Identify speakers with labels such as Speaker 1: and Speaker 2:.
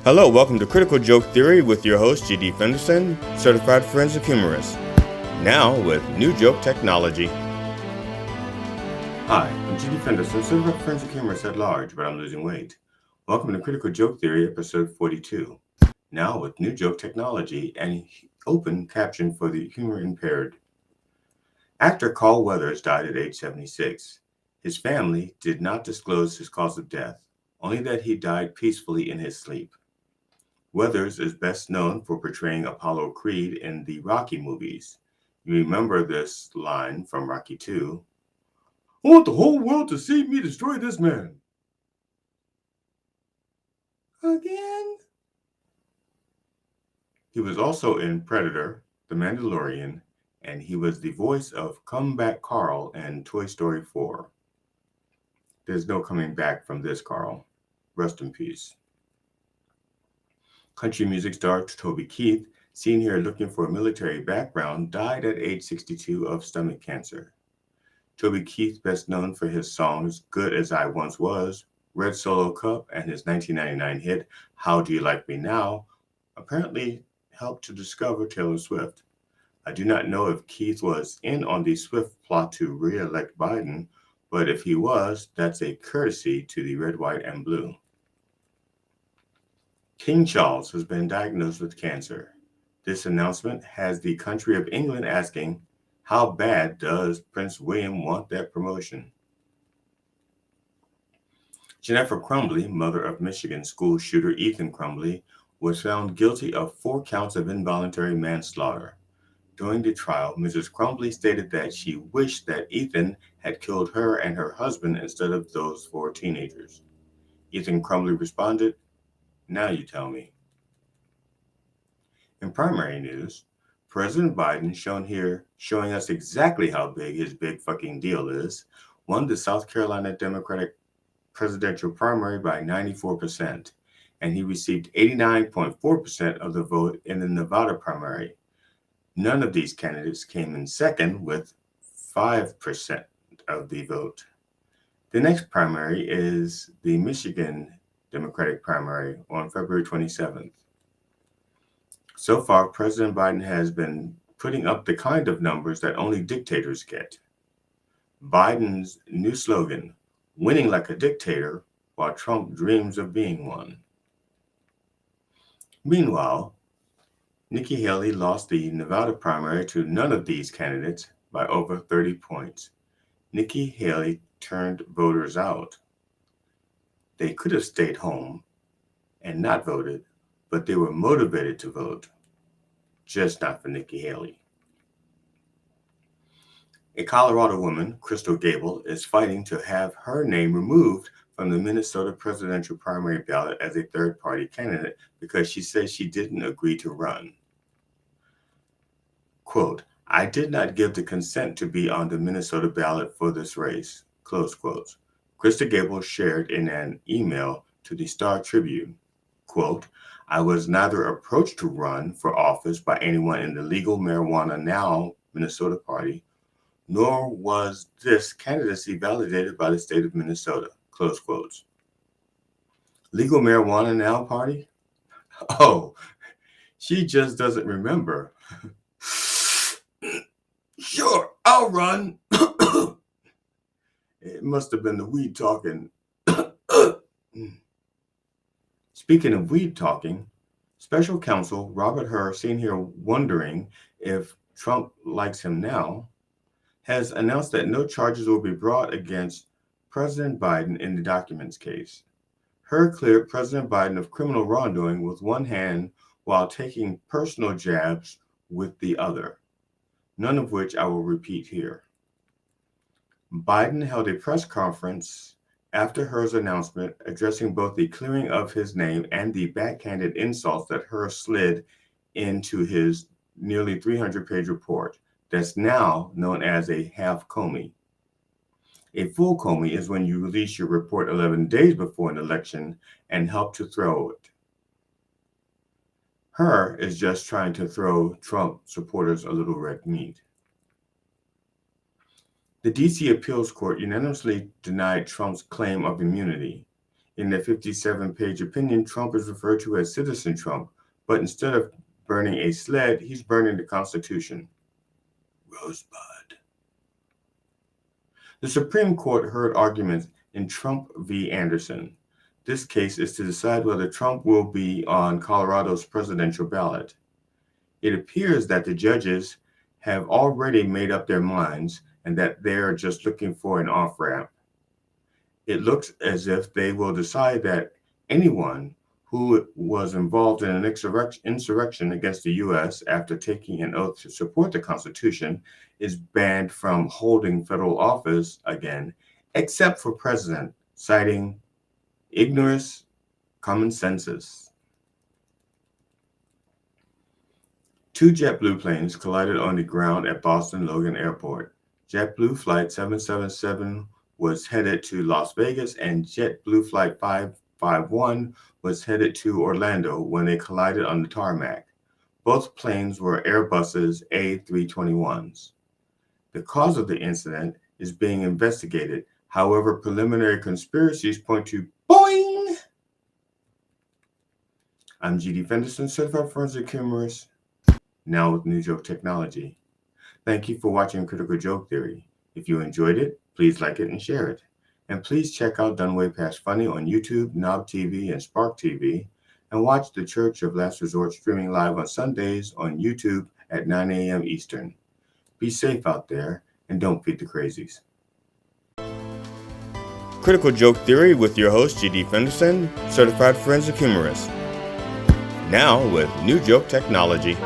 Speaker 1: Hello, welcome to Critical Joke Theory with your host, G.D. Fenderson, Certified Forensic Humorist. Now with new joke technology. Hi, I'm G.D. Fenderson, Certified Forensic Humorist at large, but I'm losing weight. Welcome to Critical Joke Theory, episode 42. Now with new joke technology and open caption for the humor impaired. Actor Carl Weathers died at age 76. His family did not disclose his cause of death, only that he died peacefully in his sleep. Weathers is best known for portraying Apollo Creed in the Rocky movies. You remember this line from Rocky II. I want the whole world to see me destroy this man. Again? He was also in Predator, The Mandalorian, and he was the voice of Comeback Carl in Toy Story 4. There's no coming back from this, Carl. Rest in peace. Country music star Toby Keith, seen here looking for a military background, died at age 62 of stomach cancer. Toby Keith, best known for his songs Good As I Once Was, Red Solo Cup, and his 1999 hit How Do You Like Me Now, apparently helped to discover Taylor Swift. I do not know if Keith was in on the Swift plot to re-elect Biden, but if he was, that's a courtesy to the red, white, and blue. King Charles has been diagnosed with cancer. This announcement has the country of England asking, how bad does Prince William want that promotion? Jennifer Crumbley, mother of Michigan school shooter Ethan Crumbley, was found guilty of 4 counts of involuntary manslaughter. During the trial, Mrs. Crumbley stated that she wished that Ethan had killed her and her husband instead of those 4 teenagers. Ethan Crumbley responded, now you tell me. In primary news, President Biden, shown here, showing us exactly how big his big fucking deal is, won the South Carolina Democratic presidential primary by 94%, and he received 89.4% of the vote in the Nevada primary. None of these candidates came in second with 5% of the vote. The next primary is the Michigan Democratic primary on February 27th. So far, President Biden has been putting up the kind of numbers that only dictators get. Biden's new slogan, winning like a dictator while Trump dreams of being one. Meanwhile, Nikki Haley lost the Nevada primary to none of these candidates by over 30 points. Nikki Haley turned voters out. They could have stayed home and not voted, but they were motivated to vote. Just not for Nikki Haley. A Colorado woman, Crystal Gable, is fighting to have her name removed from the Minnesota presidential primary ballot as a third-party candidate because she says she didn't agree to run. Quote, I did not give the consent to be on the Minnesota ballot for this race, close quotes. Crystal Gable shared in an email to the Star Tribune, quote, I was neither approached to run for office by anyone in the Legal Marijuana Now Minnesota Party, nor was this candidacy validated by the state of Minnesota, close quotes. Legal Marijuana Now Party? Oh, she just doesn't remember. Sure, I'll run. It must have been the weed talking. Speaking of weed talking, special counsel Robert Hur, seen here wondering if Trump likes him now, has announced that no charges will be brought against President Biden in the documents case. Hur cleared President Biden of criminal wrongdoing with one hand while taking personal jabs with the other, none of which I will repeat here. Biden held a press conference after Hur's announcement addressing both the clearing of his name and the backhanded insults that Hur slid into his nearly 300-page report that's now known as a half Comey. A full Comey is when you release your report 11 days before an election and help to throw it. Hur is just trying to throw Trump supporters a little red meat. The D.C. Appeals Court unanimously denied Trump's claim of immunity. In the 57-page opinion, Trump is referred to as Citizen Trump, but instead of burning a sled, he's burning the Constitution. Rosebud. The Supreme Court heard arguments in Trump v. Anderson. This case is to decide whether Trump will be on Colorado's presidential ballot. It appears that the judges have already made up their minds and that they are just looking for an off-ramp. It looks as if they will decide that anyone who was involved in an insurrection against the U.S. after taking an oath to support the Constitution is banned from holding federal office again, except for president, citing ignorance, common sensus. Two JetBlue planes collided on the ground at Boston Logan Airport. JetBlue Flight 777 was headed to Las Vegas, and JetBlue Flight 551 was headed to Orlando when they collided on the tarmac. Both planes were Airbuses A321s. The cause of the incident is being investigated. However, preliminary conspiracies point to boing! I'm G.D. Fenderson, certified forensic humorist, now with New Joke Technology. Thank you for watching Critical Joke Theory. If you enjoyed it, please like it and share it. And please check out Done Way Past Funny on YouTube, Knob TV, and Spark TV. And watch The Church of Last Resort streaming live on Sundays on YouTube at 9 a.m. Eastern. Be safe out there and don't feed the crazies. Critical Joke Theory with your host, G.D. Fenderson, certified forensic humorist. Now with New Joke Technology.